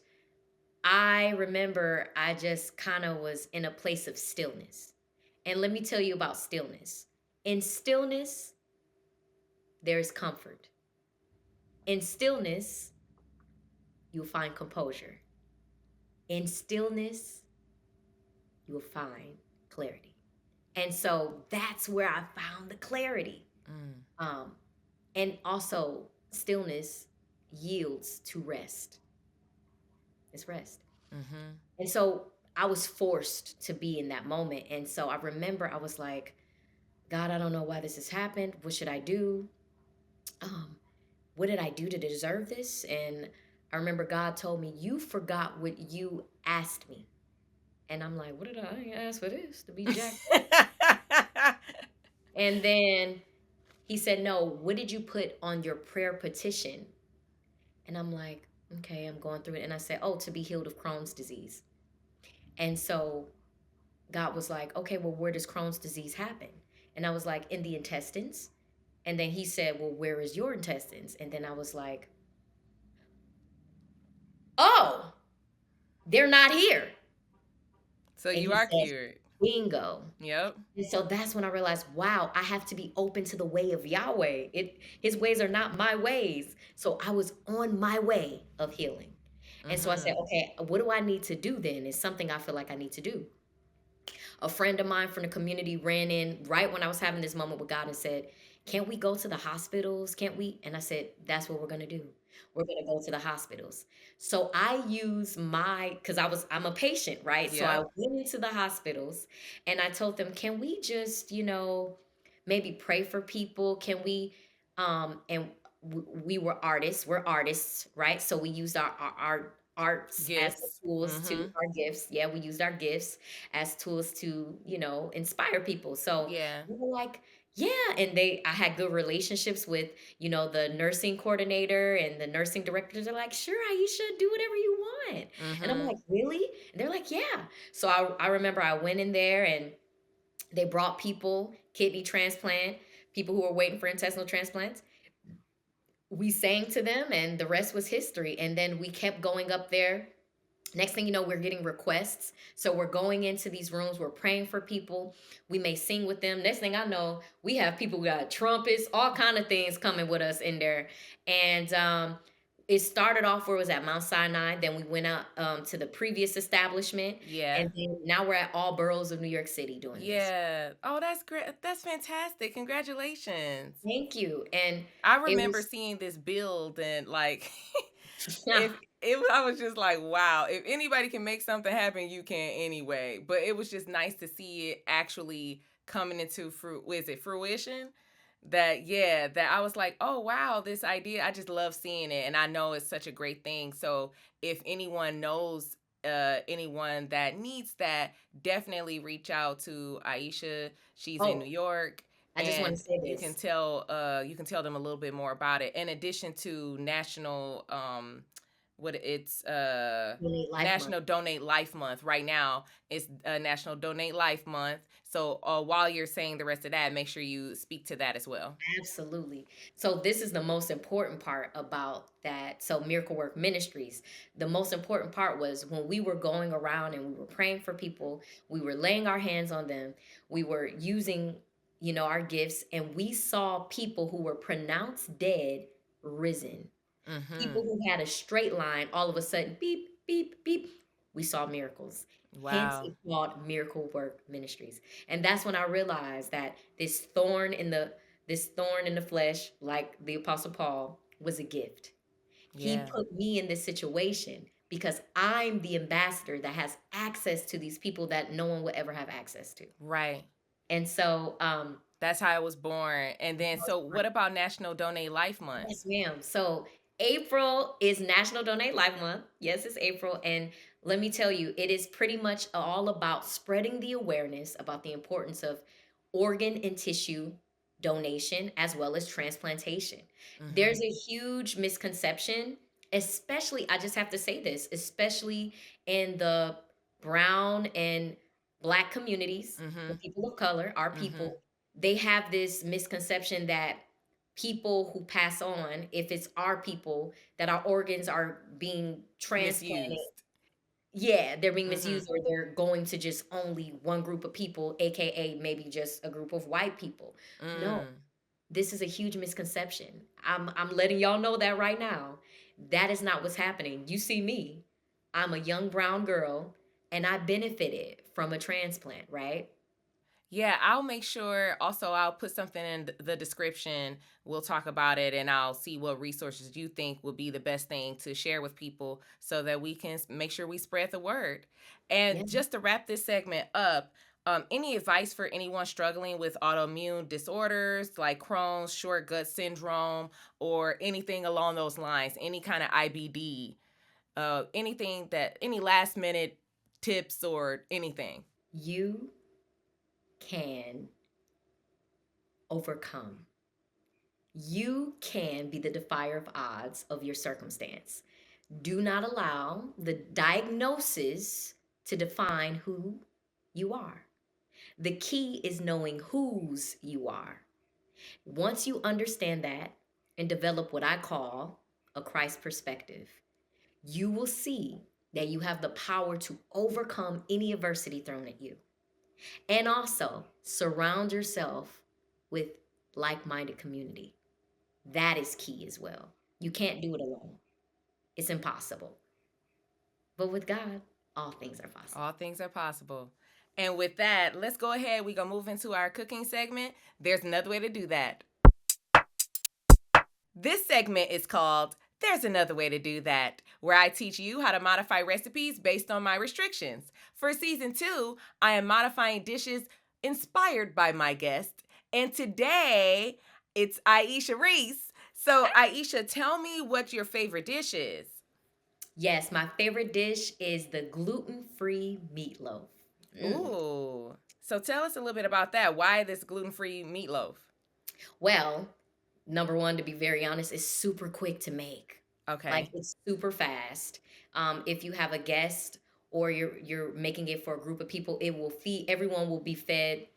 I remember I just kind of was in a place of stillness. And let me tell you about stillness. In stillness, there is comfort. In stillness, you'll find composure. In stillness, you will find clarity. And so that's where I found the clarity. Mm. Um, and also, stillness yields to rest. It's rest. Mm-hmm. And so I was forced to be in that moment. And so I remember I was like, God, I don't know why this has happened. What should I do? Um, what did I do to deserve this? And I remember God told me, you forgot what you asked me. And I'm like, what did I ask for this? To be jacked up? And then he said, no, what did you put on your prayer petition? And I'm like, okay, I'm going through it. And I said, oh, to be healed of Crohn's disease. And so God was like, okay, well, where does Crohn's disease happen? And I was like, in the intestines. And then he said, well, where is your intestines? And then I was like, oh, they're not here. So And you he are says, cured. bingo. Yep. And so that's when I realized, wow, I have to be open to the way of Yahweh. His ways are not my ways. So I was on my way of healing. And so I said, Mm-hmm. okay, what do I need to do then? Is something I feel like I need to do. A friend of mine from the community ran in right when I was having this moment with God and said, can't we go to the hospitals? Can't we? And I said, that's what we're going to do. We're going to go to the hospitals. So I use because I'm a patient, right? So I Yep. went into the hospitals and I told them, can we just, maybe pray for people? Can we, and we were artists, we're artists, right? So we used our arts as the Gifts. tools to Mm-hmm. our gifts. Yeah, we used our gifts as tools to, inspire people. So Yeah. we were like, yeah. And I had good relationships with, the nursing coordinator and the nursing directors are like, sure, Aisha, do whatever you want. And I'm Mm-hmm. like, really? And they're like, yeah. So I remember I went in there and they brought people, kidney transplant, people who were waiting for intestinal transplants. We sang to them and the rest was history. And then we kept going up there. Next thing you know, we're getting requests. So we're going into these rooms, we're praying for people. We may sing with them. Next thing I know, we have people who got trumpets, all kind of things coming with us in there. And it started off where it was at Mount Sinai. Then we went out to the previous establishment. Yeah. And then now we're at all boroughs of New York City doing this. Yeah. Oh, that's great. That's fantastic. Congratulations. Thank you. And I it remember was seeing this build and like if I was just like, wow, if anybody can make something happen, you can anyway. But it was just nice to see it actually coming into fruition? That yeah, that I was like, oh wow, this idea, I just love seeing it and I know it's such a great thing. So if anyone knows anyone that needs that, definitely reach out to Aisha. She's in New oh, York I just want and to say this. you can tell them a little bit more about it in addition to national what it's Donate Life Month. National Donate Life Month. Right now it's National Donate Life Month. So while you're saying the rest of that, make sure you speak to that as well. Absolutely. So this is the most important part about that. So Miracle Work Ministries, the most important part was when we were going around and we were praying for people, we were laying our hands on them, we were using, our gifts, and we saw people who were pronounced dead risen. People Mm-hmm. who had a straight line, all of a sudden, beep, beep, beep, we saw miracles. Hence, Wow. it's called Miracle Work Ministries. And that's when I realized that this thorn in the flesh, like the Apostle Paul, was a gift. He Yeah. put me in this situation because I'm the ambassador that has access to these people that no one will ever have access to. Right. And so, That's how I was born. And then so what about National Donate Life Month? yes, ma'am. So April is National Donate Life Month. Yes, it's April. And let me tell you, it is pretty much all about spreading the awareness about the importance of organ and tissue donation as well as transplantation. Mm-hmm. There's a huge misconception, especially, I just have to say this, especially in the brown and black communities, the Mm-hmm. people of color, our Mm-hmm. people, they have this misconception that people who pass on, if it's our people, that our organs are being transplanted. Misused. Yeah, they're being Mm-hmm. misused, or they're going to just only one group of people, aka maybe just a group of white people. No, Mm. this is a huge misconception. I'm letting y'all know that right now. That is not what's happening. You see me. I'm a young brown girl and I benefited from a transplant, right? Yeah, I'll make sure. Also, I'll put something in the description. We'll talk about it and I'll see what resources you think would be the best thing to share with people so that we can make sure we spread the word. Yeah. And just to wrap this segment up, any advice for anyone struggling with autoimmune disorders like Crohn's, short gut syndrome, or anything along those lines, any kind of IBD, anything that, any last minute tips or anything? You can overcome. You can be the defier of odds of your circumstance. Do not allow the diagnosis to define who you are. The key is knowing whose you are. Once you understand that and develop what I call a Christ perspective, you will see that you have the power to overcome any adversity thrown at you. And also surround yourself with like minded community. That is key as well. You can't do it alone, it's impossible. But with God, all things are possible. All things are possible. And with that, let's go ahead. We're going to move into our cooking segment. There's another way to do that. This segment is called There's Another Way to Do That, where I teach you how to modify recipes based on my restrictions. For season 2, I am modifying dishes inspired by my guest. And today, it's Aeisha Reese. So, Aeisha, tell me what your favorite dish is. Yes, my favorite dish is the gluten-free meatloaf. Mm. Ooh. So, tell us a little bit about that. Why this gluten free meatloaf? Well, number one, to be very honest, it's super quick to make. Like Okay. it's super fast. If you have a guest or you're making it for a group of people, it will feed everyone will be fed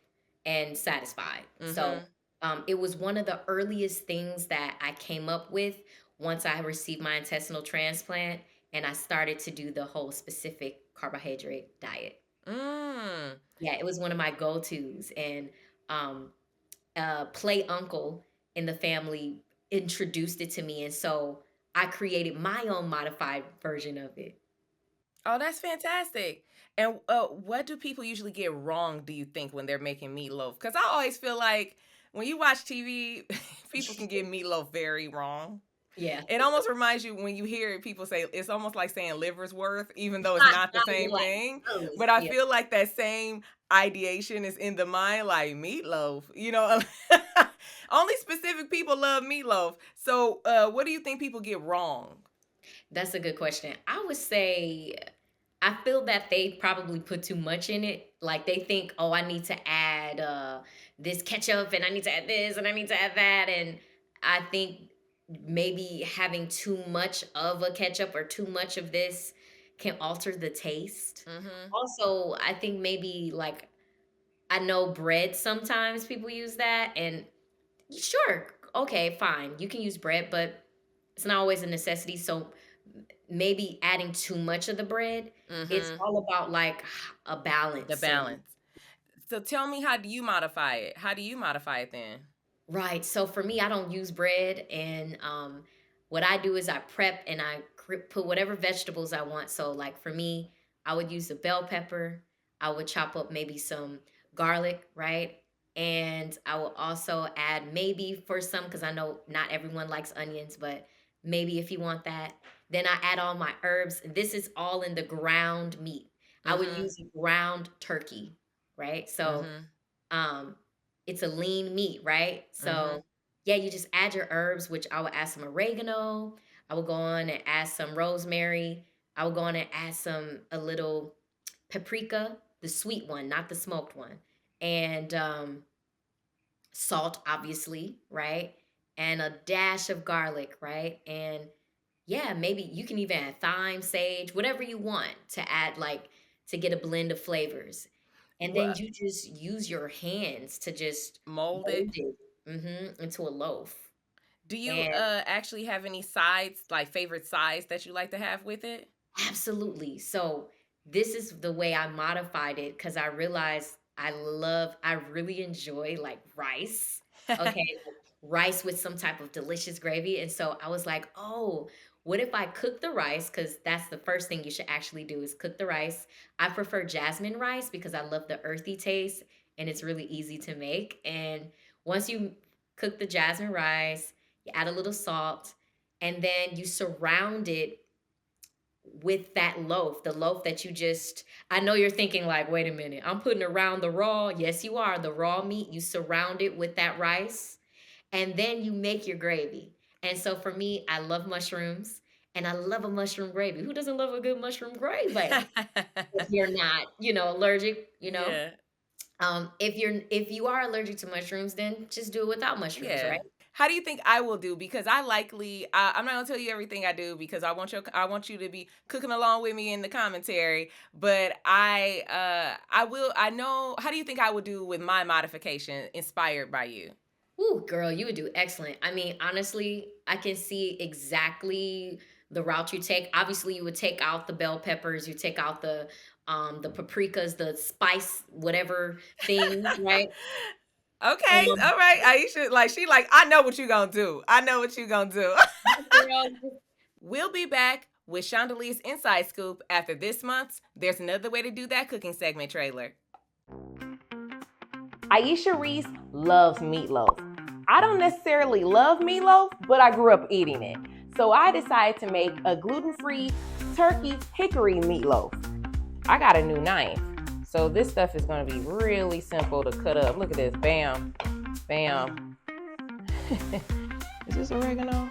and satisfied. So Mm-hmm. it was one of the earliest things that I came up with once I received my intestinal transplant and I started to do the whole specific carbohydrate diet. Mm. Yeah, it was one of my go-tos. And um, play uncle in the family introduced it to me. And so I created my own modified version of it. Oh, that's fantastic. And what do people usually get wrong, do you think, when they're making meatloaf? Because I always feel like when you watch TV, people can get meatloaf very wrong. Yeah. It almost reminds you when you hear people say it's almost like saying liver's worth, even though it's not the You're same like, thing. oh, But I yeah. feel like that same ideation is in the mind, like meatloaf. Only specific people love meatloaf. So, what do you think people get wrong? That's a good question. I would say I feel that they probably put too much in it. Like they think, oh, I need to add this ketchup and I need to add this and I need to add that. And I think maybe having too much of a ketchup or too much of this can alter the taste. Mm-hmm. Also, I think maybe like I know bread sometimes people use that and sure, okay, fine. You can use bread, but it's not always a necessity. So maybe adding too much of the bread. It's Mm-hmm. all about like a The balance and balance. So tell me, how do you modify it? How do you modify it then? right. So for me, I don't use bread, and what I do is I prep and I put whatever vegetables I want. So like for me, I would use the bell pepper. I would chop up maybe some garlic, right? And I will also add maybe for some because I know not everyone likes onions, but maybe if you want that, then I add all my herbs. This is all in the ground meat. I would Mm-hmm. use ground turkey, right? So Mm-hmm. um, it's a lean meat, right? Mm-hmm. So yeah, you just add your herbs, which I will add some oregano. I will go on and add some rosemary. I will go on and add some a little paprika, the sweet one, not the smoked one, and salt, obviously, right? And a dash of garlic, right? And yeah, maybe you can even add thyme, sage, whatever you want to add, like to get a blend of flavors. And then What, you just use your hands to just mold it? mold it into a loaf. Do you And actually have any sides, like favorite sides that you like to have with it? absolutely. So this is the way I modified it because I realized I really enjoy like rice. Okay, like rice with some type of delicious gravy. And so I was like, oh, what if I cook the rice? Because that's the first thing you should actually do is cook the rice. I prefer jasmine rice because I love the earthy taste and it's really easy to make. And once you cook the jasmine rice, you add a little salt, and then you surround it with that loaf, the loaf that you just, I know you're thinking like, wait a minute, I'm putting around the raw. Yes, you are. The raw meat, you surround it with that rice and then you make your gravy. And so for me, I love mushrooms and I love a mushroom gravy. Who doesn't love a good mushroom gravy? If you're not, allergic, Yeah. if you are allergic to mushrooms, then just do it without mushrooms, Yeah. right? How do you think I will do? Because I'm not gonna tell you everything I do because I want you to be cooking along with me in the commentary. But I know. How do you think I would do with my modification inspired by you? Ooh, girl, you would do excellent. I mean, honestly, I can see exactly the route you take. Obviously, you would take out the bell peppers, you take out the paprikas, the spice, whatever things, right? Okay, Um, all right. Aisha, I know what you gonna do. I know what you gonna do. girl, We'll be back with Shondalia's Inside Scoop after this month's There's Another Way to Do That cooking segment trailer. Aeisha Reese loves meatloaf. I don't necessarily love meatloaf, but I grew up eating it. So I decided to make a gluten-free turkey hickory meatloaf. I got a new knife. So this stuff is going to be really simple to cut up. Look at this. Bam. Bam. Is this oregano?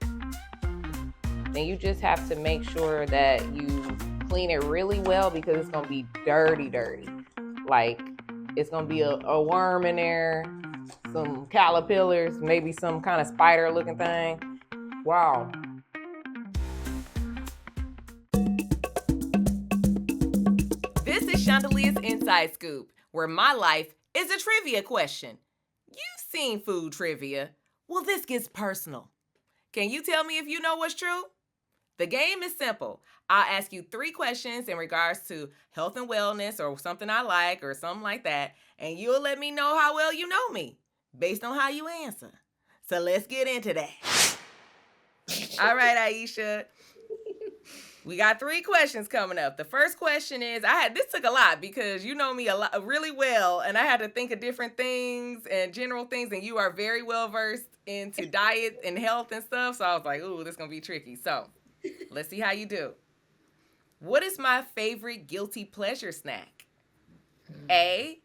And you just have to make sure that you clean it really well because it's going to be dirty. Like, it's going to be a worm in there, some caterpillars, maybe some kind of spider looking thing. Wow. This is Shondalia's Inside Scoop, where my life is a trivia question. You've seen food trivia. Well, this gets personal. Can you tell me if you know what's true? The game is simple. I'll ask you 3 questions in regards to health and wellness or something I like or something like that, and you'll let me know how well you know me based on how you answer. So let's get into that. All right, Aisha. We got 3 questions coming up. The first question is, this took a lot because you know me a lot really well, and I had to think of different things and general things, and you are very well versed into diet and health and stuff. So I was like, ooh, this is gonna be tricky. So let's see how you do. What is my favorite guilty pleasure snack? A,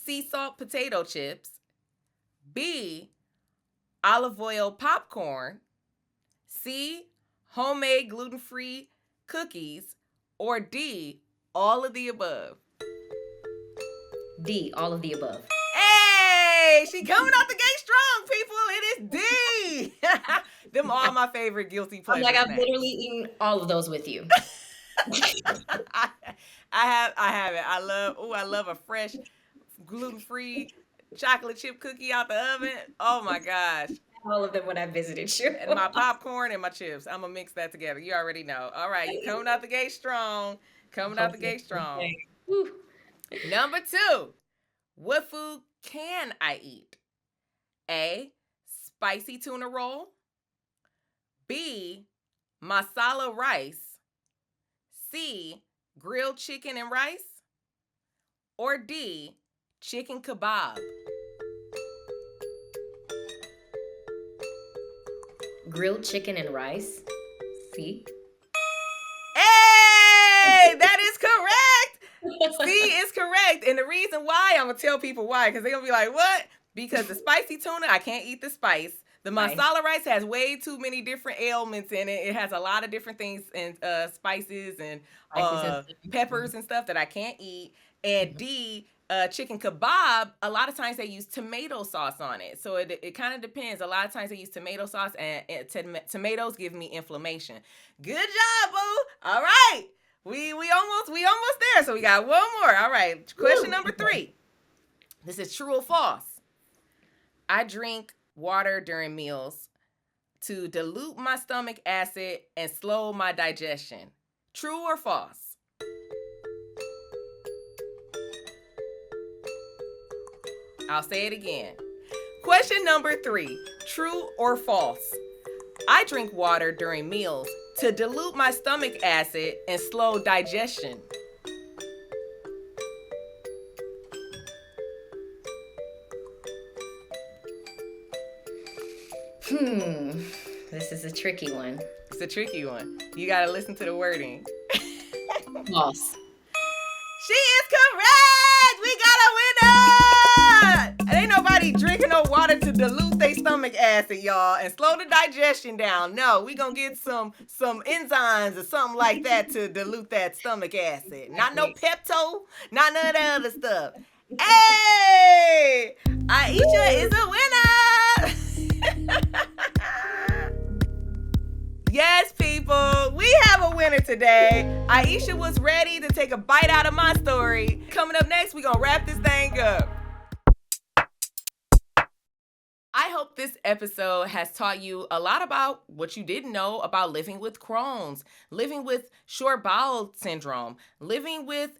sea salt potato chips. B, olive oil popcorn. C, homemade gluten-free cookies. Or D, all of the above. D, all of the above. Hey, she coming out the gate strong, people. It is D. Them all my favorite guilty I'm pleasure like, I've snacks. literally eaten all of those with you. I have it. I love a fresh gluten-free chocolate chip cookie out the oven. Oh my gosh. All of them when I visited you. And my popcorn and my chips. I'm gonna mix that together. You already know. All right, you coming out the gate strong. Coming out the gate strong. Number 2. What food can I eat? A, spicy tuna roll. B, masala rice. C, grilled chicken and rice. Or D, chicken kebab. Grilled chicken and rice. See? Hey, that is correct. C is correct. And the reason why, I'm going to tell people why, because they're going to be like, what? Because the spicy tuna, I can't eat the spice. The masala rice has way too many different ailments in it. It has a lot of different things and spices and peppers and stuff that I can't eat. And D, chicken kebab, a lot of times they use tomato sauce on it. So it kind of depends. A lot of times they use tomato sauce, and tomatoes give me inflammation. Good job, boo. All right. We almost there. So we got one more. All right. Question number 3. This is true or false. I drink water during meals to dilute my stomach acid and slow my digestion. True or false? I'll say it again. Question number 3, true or false? I drink water during meals to dilute my stomach acid and slow digestion. This is a tricky one. It's a tricky one. You gotta listen to the wording. False. She is correct! We got a winner! And ain't nobody drinking no water to dilute their stomach acid, y'all, and slow the digestion down. No, we gonna get some enzymes or something like that to dilute that stomach acid. Not no Pepto, not none of that other stuff. Hey! Aeisha is a winner! Yes, people, we have a winner today. Aeisha was ready to take a bite out of my story. Coming up next, we're gonna wrap this thing up. I hope this episode has taught you a lot about what you didn't know about living with Crohn's, living with short bowel syndrome, living with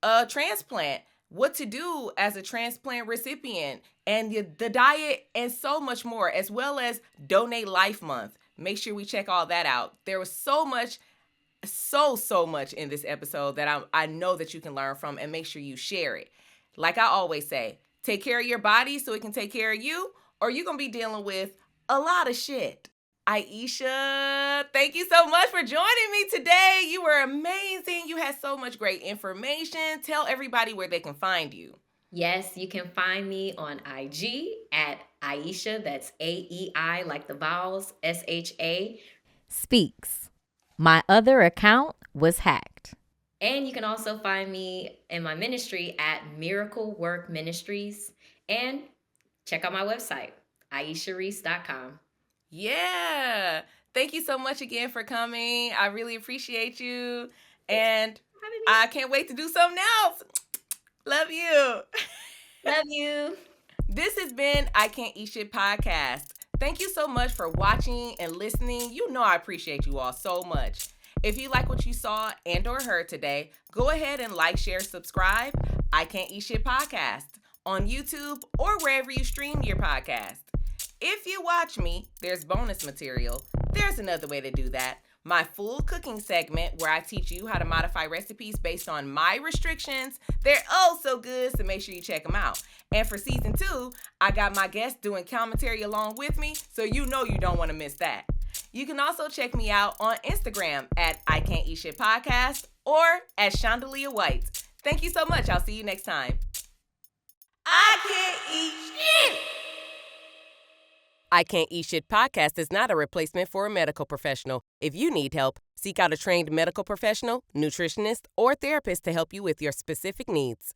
a transplant, what to do as a transplant recipient, and the diet, and so much more, as well as Donate Life Month. Make sure we check all that out. There was so much in this episode that I know that you can learn from, and make sure you share it. Like I always say, take care of your body so it can take care of you, or you're going to be dealing with a lot of shit. Aeisha, thank you so much for joining me today. You were amazing. You had so much great information. Tell everybody where they can find you. Yes, you can find me on IG at Aeisha, that's AEI, like the vowels, SHA. Speaks. My other account was hacked. And you can also find me in my ministry at Miracle Work Ministries. And check out my website, aeishareese.com. Yeah. Thank you so much again for coming. I really appreciate you. And I can't wait to do something else. Love you. Love you. This has been I Can't Eat Shit Podcast. Thank you so much for watching and listening. You know I appreciate you all so much. If you like what you saw and or heard today, go ahead and like, share, subscribe. I Can't Eat Shit Podcast on YouTube or wherever you stream your podcast. If you watch me, there's bonus material. There's another way to do that. My full cooking segment where I teach you how to modify recipes based on my restrictions. They're oh so good, so make sure you check them out. And for season 2, I got my guests doing commentary along with me, so you know you don't want to miss that. You can also check me out on Instagram at I Can't Eat Shit Podcast or at Shondalia White. Thank you so much. I'll see you next time. I Can't Eat Shit! I Can't Eat Shit Podcast is not a replacement for a medical professional. If you need help, seek out a trained medical professional, nutritionist, or therapist to help you with your specific needs.